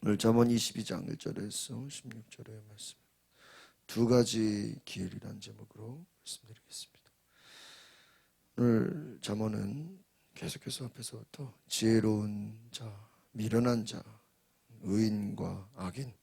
오늘 잠언 22장 1절에서 16절의 말씀, 두 가지 길이라는 제목으로 말씀드리겠습니다. 오늘 잠언은 계속해서 앞에서부터 지혜로운 자, 미련한 자, 의인과 악인,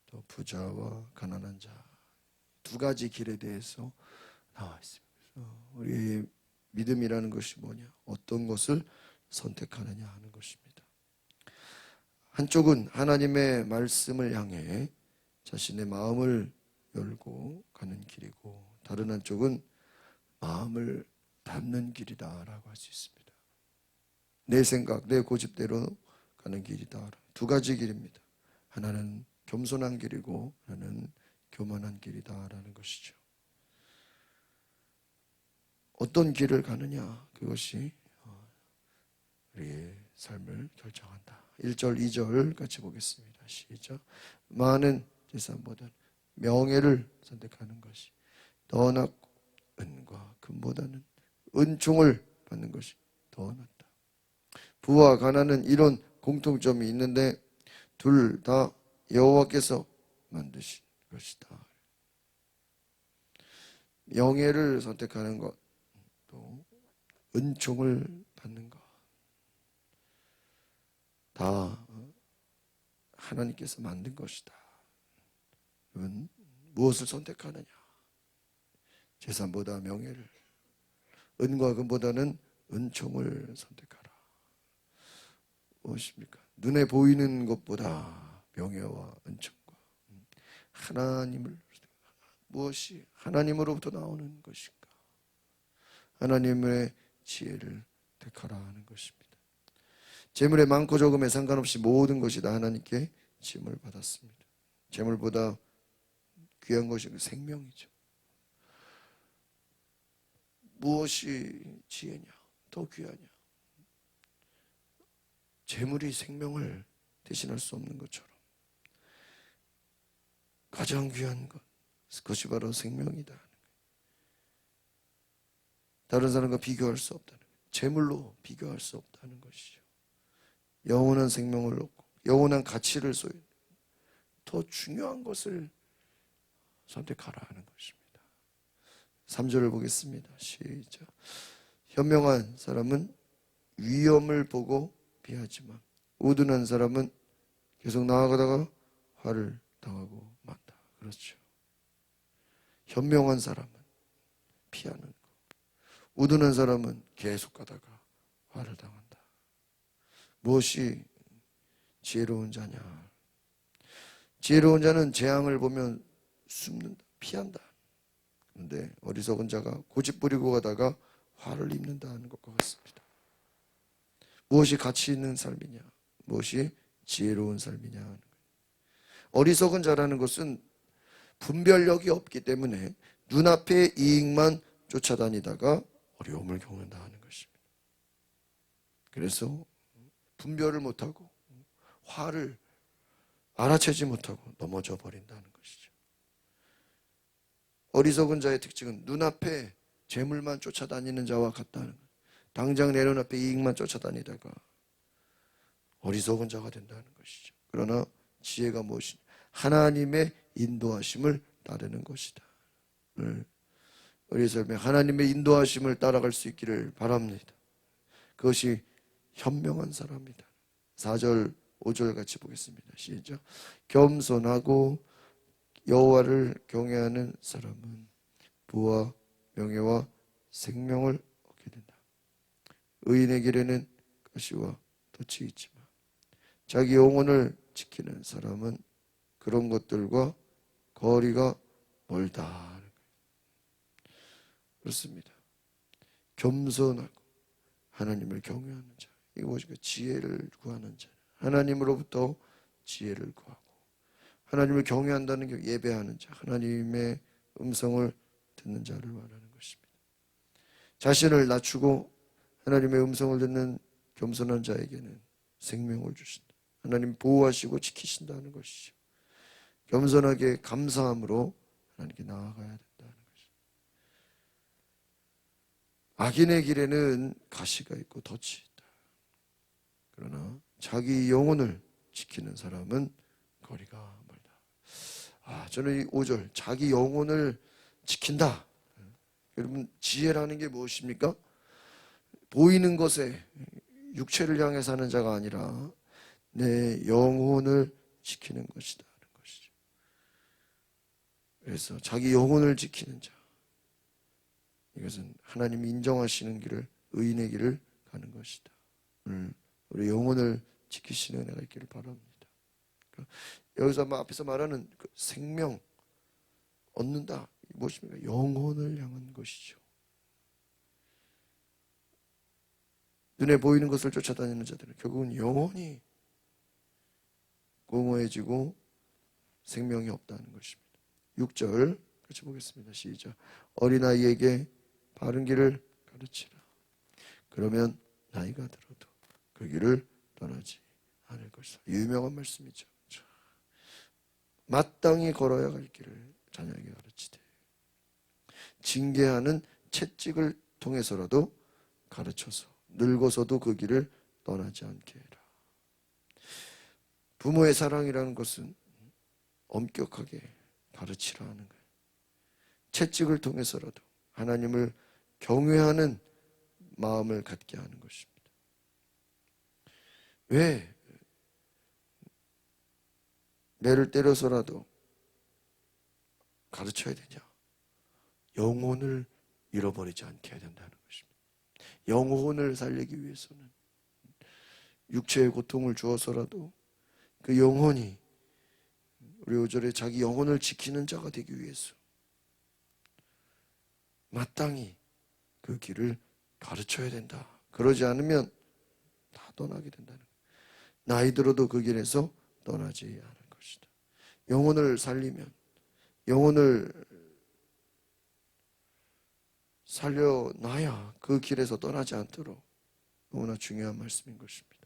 또 부자와 가난한 자, 두 가지 길에 대해서 나와 있습니다. 우리의 믿음이라는 것이 뭐냐? 어떤 것을 선택하느냐 하는 것입니다. 한쪽은 하나님의 말씀을 향해 자신의 마음을 열고 가는 길이고, 다른 한쪽은 마음을 닫는 길이다라고 할 수 있습니다. 내 생각, 내 고집대로 가는 길이다. 두 가지 길입니다. 하나는 겸손한 길이고 하나는 교만한 길이다라는 것이죠. 어떤 길을 가느냐, 그것이 우리의 삶을 결정한다. 1절, 2절 같이 보겠습니다. 시작. 많은 재산보다는 명예를 선택하는 것이 더 낫고, 은과 금보다는 은총을 받는 것이 더 낫다. 부와 가난은 이런 공통점이 있는데 둘 다 여호와께서 만드신 것이다. 명예를 선택하는 것, 또 은총을 받는 것, 다 하나님께서 만든 것이다. 그러면 무엇을 선택하느냐? 재산보다 명예를, 은과 금보다는 은총을 선택하라. 무엇입니까? 눈에 보이는 것보다 명예와 은총과 하나님을, 무엇이 하나님으로부터 나오는 것인가? 하나님의 지혜를 택하라 하는 것입니다. 재물의 많고 적음에 상관없이 모든 것이 다 하나님께 짐을 받았습니다. 재물보다 귀한 것이 생명이죠. 무엇이 지혜냐? 더 귀하냐? 재물이 생명을 대신할 수 없는 것처럼 가장 귀한 것, 그것이 바로 생명이다. 다른 사람과 비교할 수 없다는 것, 재물로 비교할 수 없다는 것이죠. 영원한 생명을 얻고 영원한 가치를 소유해 더 중요한 것을 선택하라 하는 것입니다. 3절을 보겠습니다. 시작. 현명한 사람은 위험을 보고 피하지만 우둔한 사람은 계속 나아가다가 화를 당하고 만다. 그렇죠. 현명한 사람은 피하는 것, 우둔한 사람은 계속 가다가 화를 당한다. 무엇이 지혜로운 자냐? 지혜로운 자는 재앙을 보면 숨는다, 피한다. 그런데 어리석은 자가 고집 부리고 가다가 화를 입는다는 것과 같습니다. 무엇이 가치 있는 삶이냐? 무엇이 지혜로운 삶이냐 하는 거예요. 어리석은 자라는 것은 분별력이 없기 때문에 눈앞의 이익만 쫓아다니다가 어려움을 겪는다 하는 것입니다. 그래서 분별을 못하고 화를 알아채지 못하고 넘어져 버린다는 것이죠. 어리석은 자의 특징은 눈앞에 재물만 쫓아다니는 자와 같다는 거예요. 당장 내 눈앞에 이익만 쫓아다니다가 어리석은 자가 된다는 것이죠. 그러나 지혜가 무엇이냐? 하나님의 인도하심을 따르는 것이다. 우리 삶에 하나님의 인도하심을 따라갈 수 있기를 바랍니다. 그것이 현명한 사람이다. 4절, 5절 같이 보겠습니다. 시작. 겸손하고 여호와를 경외하는 사람은 부와 명예와 생명을 얻게 된다. 의인의 길에는 가시와 덫이 있지만 자기 영혼을 지키는 사람은 그런 것들과 거리가 멀다. 그렇습니다. 겸손하고 하나님을 경외하는 자, 이거 무엇인가? 지혜를 구하는 자, 하나님으로부터 지혜를 구하고 하나님을 경외한다는 게 예배하는 자, 하나님의 음성을 듣는 자를 말하는 것입니다. 자신을 낮추고 하나님의 음성을 듣는 겸손한 자에게는 생명을 주신다. 하나님 보호하시고 지키신다는 것이죠. 겸손하게 감사함으로 하나님께 나아가야 된다는 것이죠. 악인의 길에는 가시가 있고 덫이 있다. 그러나 자기 영혼을 지키는 사람은 거리가 멀다. 저는 이 5절 자기 영혼을 지킨다. 여러분 지혜라는 게 무엇입니까? 보이는 것에 육체를 향해 사는 자가 아니라 내 영혼을 지키는 것이다 하는 것이죠. 그래서 자기 영혼을 지키는 자, 이것은 하나님이 인정하시는 길을, 의인의 길을 가는 것이다. 오늘 우리 영혼을 지키시는 은혜가 있기를 바랍니다. 여기서 앞에서 말하는 그 생명 얻는다, 무엇입니까? 영혼을 향한 것이죠. 눈에 보이는 것을 쫓아다니는 자들은 결국은 영혼이 공허해지고 생명이 없다는 것입니다. 6절 같이 보겠습니다. 시작. 어린아이에게 바른 길을 가르치라. 그러면 나이가 들어도 그 길을 떠나지 않을 것이다. 유명한 말씀이죠. 마땅히 걸어야 할 길을 자녀에게 가르치되 징계하는 채찍을 통해서라도 가르쳐서 늙어서도 그 길을 떠나지 않게 해라. 부모의 사랑이라는 것은 엄격하게 가르치라 하는 거예요. 채찍을 통해서라도 하나님을 경외하는 마음을 갖게 하는 것입니다. 왜 매를 때려서라도 가르쳐야 되냐? 영혼을 잃어버리지 않게 해야 된다는 것입니다. 영혼을 살리기 위해서는 육체의 고통을 주어서라도 그 영혼이, 우리 5절에 자기 영혼을 지키는 자가 되기 위해서 마땅히 그 길을 가르쳐야 된다. 그러지 않으면 다 떠나게 된다는 거예요. 나이 들어도 그 길에서 떠나지 않을 것이다. 영혼을 살리면, 영혼을 살려놔야 그 길에서 떠나지 않도록 너무나 중요한 말씀인 것입니다.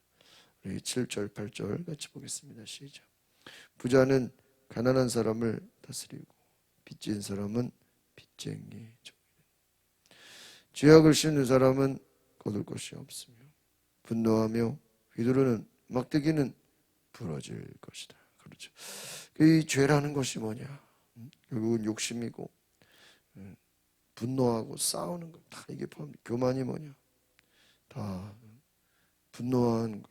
우리 7절, 8절 같이 보겠습니다. 시작. 부자는 가난한 사람을 다스리고 빚진 사람은 빚쟁이의 종이다. 죄악을 씻는 사람은 거둘 것이 없으며 분노하며 휘두르는 막대기는 부러질 것이다. 그렇죠. 이 죄라는 것이 뭐냐? 결국은 욕심이고 분노하고 싸우는 것, 다 이게 포함. 교만이 뭐냐? 다 분노한 것.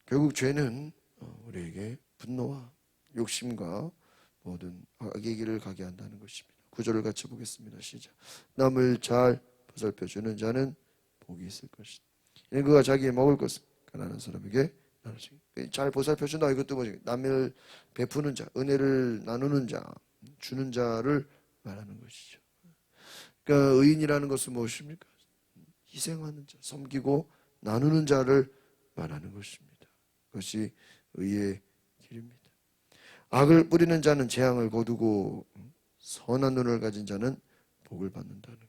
결국 죄는 우리에게 분노와 욕심과 모든 악의 길을 가게 한다는 것입니다. 9절을 같이 보겠습니다. 시작. 남을 잘 보살펴주는 자는 복이 있을 것이다. 이는 그가 자기의 먹을 것을 가난한 사람에게 나누지. 잘 보살펴준다. 이것도 뭐지? 남을 베푸는 자, 은혜를 나누는 자, 주는 자를 말하는 것이죠. 그러니까 의인이라는 것은 무엇입니까? 희생하는 자, 섬기고 나누는 자를 말하는 것입니다. 그것이 의의 길입니다. 악을 뿌리는 자는 재앙을 거두고 선한 눈을 가진 자는 복을 받는다는 것.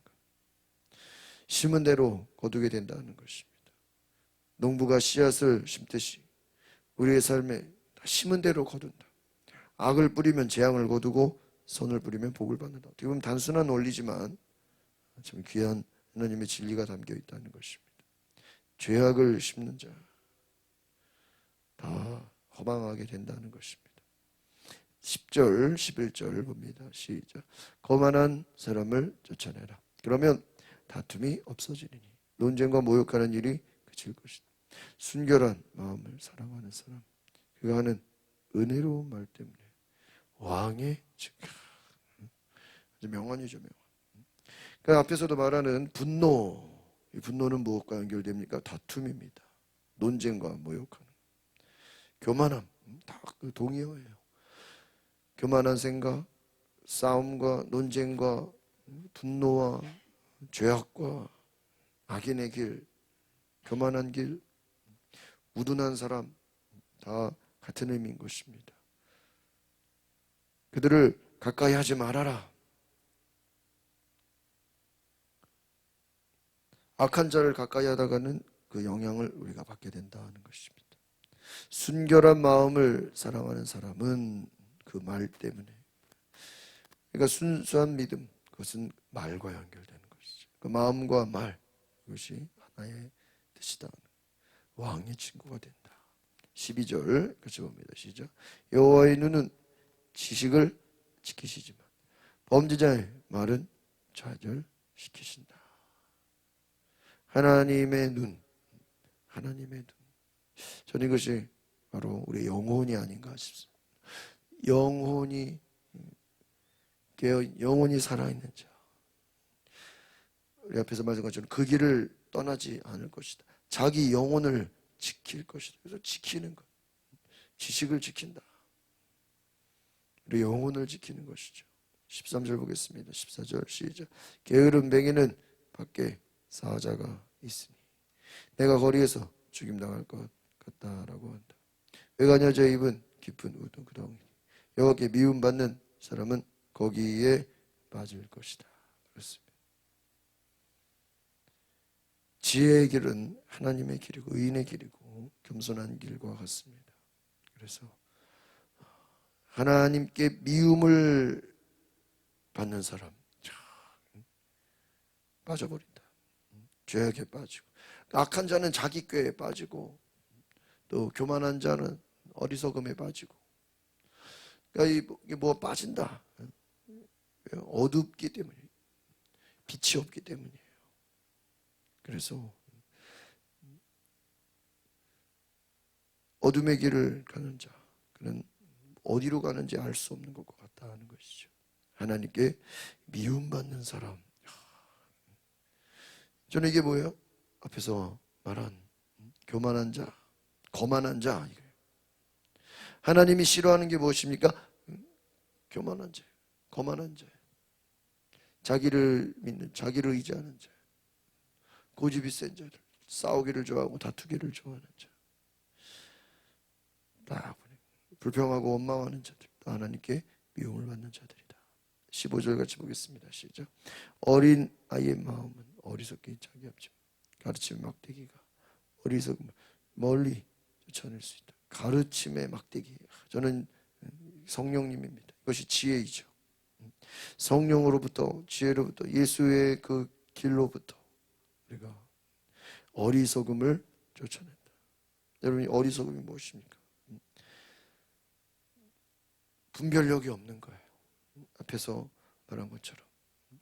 심은 대로 거두게 된다는 것입니다. 농부가 씨앗을 심듯이 우리의 삶에 심은 대로 거둔다. 악을 뿌리면 재앙을 거두고 선을 뿌리면 복을 받는다. 어떻게 보면 단순한 원리지만 참 귀한 하나님의 진리가 담겨 있다는 것입니다. 죄악을 심는 자 다 허망하게 된다는 것입니다. 10절, 11절 봅니다. 시작. 거만한 사람을 쫓아내라. 그러면 다툼이 없어지리니 논쟁과 모욕하는 일이 그칠 것이다. 순결한 마음을 사랑하는 사람, 그가 하는 은혜로운 말 때문에 왕의 증거. 명언이죠, 명언. 그 앞에서도 말하는 분노, 이 분노는 무엇과 연결됩니까? 다툼입니다. 논쟁과 모욕하는. 교만함, 다 그 동의어예요. 교만한 생각, 싸움과 논쟁과 분노와 죄악과 악인의 길, 교만한 길, 우둔한 사람, 다 같은 의미인 것입니다. 그들을 가까이 하지 말아라. 악한 자를 가까이 하다가는 그 영향을 우리가 받게 된다는 것입니다. 순결한 마음을 사랑하는 사람은 그 말 때문에, 그러니까 순수한 믿음, 그것은 말과 연결되는 것이죠. 그 마음과 말, 그것이 하나의 뜻이다. 왕의 친구가 된다. 12절 같이 봅니다. 시작. 여호와의 눈은 지식을 지키시지만 범죄자의 말은 좌절시키신다. 하나님의 눈, 하나님의 눈. 저는 이것이 바로 우리 영혼이 아닌가 싶습니다. 영혼이 영혼이 살아있는 자. 우리 앞에서 말씀한 것처럼 그 길을 떠나지 않을 것이다. 자기 영혼을 지킬 것이다. 그래서 지키는 것. 지식을 지킨다. 우리 영혼을 지키는 것이죠. 13절 보겠습니다. 14절 시작. 게으른 뱅이는 밖에 사자가 있으니 내가 거리에서 죽임당할 것 같다라고 한다. 외가녀자 입은 깊은 우둔 구덩이. 여호와께 미움받는 사람은 거기에 빠질 것이다. 그렇습니다. 지혜의 길은 하나님의 길이고 의인의 길이고 겸손한 길과 같습니다. 그래서 하나님께 미움을 받는 사람 빠져버린다. 죄악에 빠지고 악한 자는 자기 꾀에 빠지고 또 교만한 자는 어리석음에 빠지고 그러니까 이게 뭐 빠진다. 어둡기 때문에 빛이 없기 때문이에요. 그래서 어둠의 길을 가는 자 그는 어디로 가는지 알 수 없는 것과 같다는 것이죠. 하나님께 미움받는 사람. 저는 이게 뭐예요? 앞에서 말한 교만한 자, 거만한 자. 하나님이 싫어하는 게 무엇입니까? 교만한 자, 거만한 자. 자기를 믿는, 자기를 의지하는 자. 고집이 센 자들. 싸우기를 좋아하고 다투기를 좋아하는 자. 다 불평하고 원망하는 자들. 하나님께 미움을 받는 자들이다. 15절 같이 보겠습니다. 시작. 어린 아이의 마음은 어리석게 자기 앞집 가르침의 막대기가 어리석음을 멀리 쫓아낼 수 있다. 가르침의 막대기. 저는 성령님입니다. 이것이 지혜이죠. 성령으로부터 지혜로부터 예수의 그 길로부터 우리가 어리석음을 쫓아낸다. 여러분이 어리석음이 무엇입니까? 분별력이 없는 거예요. 앞에서 말한 것처럼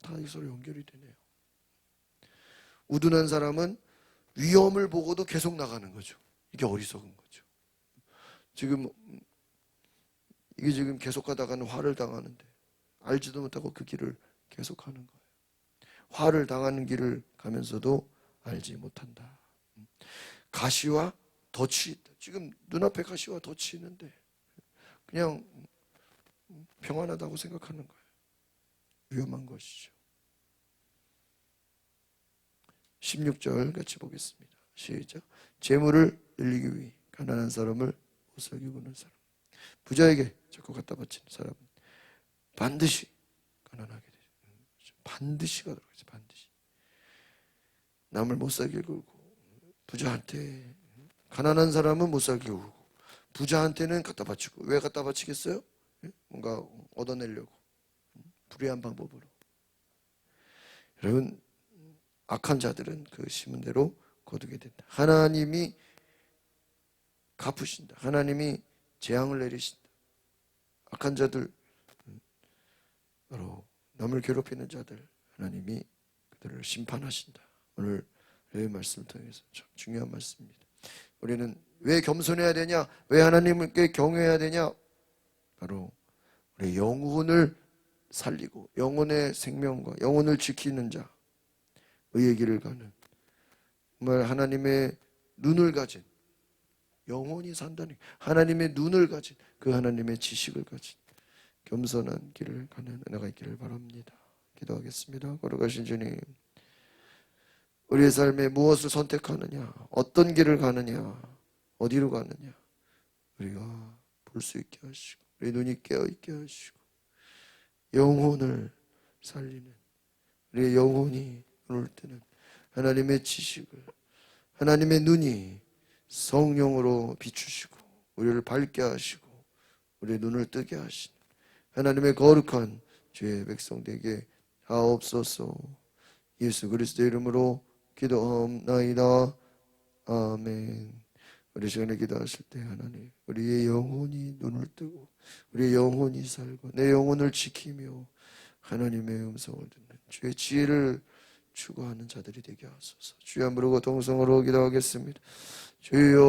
다 서로 연결이 되네요. 우둔한 사람은 위험을 보고도 계속 나가는 거죠. 이게 어리석은 거죠. 이게 지금 계속 가다가는 화를 당하는데 알지도 못하고 그 길을 계속 하는 거예요. 화를 당하는 길을 가면서도 알지 못한다. 가시와 덫이 있다. 지금 눈앞에 가시와 덫이 있는데 그냥 평안하다고 생각하는 거예요. 위험한 것이죠. 16절 같이 보겠습니다. 시작. 재물을 늘리기 위해 가난한 사람을 못살게 구는 사람. 부자에게 자꾸 갖다 바치는 사람은 반드시 가난하게 되죠. 반드시가 들어가죠. 반드시. 남을 못살게 굴고 부자한테 가난한 사람은 못살게 굴고 부자한테는 갖다 바치고 왜 갖다 바치겠어요? 뭔가 얻어내려고 불의한 방법으로. 여러분 악한 자들은 그 심은 대로 거두게 된다. 하나님이 갚으신다. 하나님이 재앙을 내리신다. 악한 자들 바로 남을 괴롭히는 자들 하나님이 그들을 심판하신다. 오늘 이 말씀을 통해서 참 중요한 말씀입니다. 우리는 왜 겸손해야 되냐? 왜 하나님께 경외해야 되냐? 바로 우리 영혼을 살리고 영혼의 생명과 영혼을 지키는 자, 의의 길을 가는 정말 하나님의 눈을 가진 영혼이 산다니 하나님의 눈을 가진 그 하나님의 지식을 가진 겸손한 길을 가는 은혜가 있기를 바랍니다. 기도하겠습니다. 걸어가신 주님, 우리의 삶에 무엇을 선택하느냐, 어떤 길을 가느냐, 어디로 가느냐 우리가 볼 수 있게 하시고 우리 눈이 깨어 있게 하시고 영혼을 살리는 우리의 영혼이 눈을 뜨는 하나님의 지식을 하나님의 눈이 성령으로 비추시고 우리를 밝게 하시고 우리의 눈을 뜨게 하시는 하나님의 거룩한 주의 백성 되게 하옵소서. 예수 그리스도의 이름으로 기도하옵나이다. 아멘. 우리 시간에 기도하실 때 하나님 우리의 영혼이 눈을 뜨고 우리의 영혼이 살고 내 영혼을 지키며 하나님의 음성을 듣는 주의 지혜를 추구하는 자들이 되게 하소서. 주여 부르고 동성으로 기도하겠습니다. 주여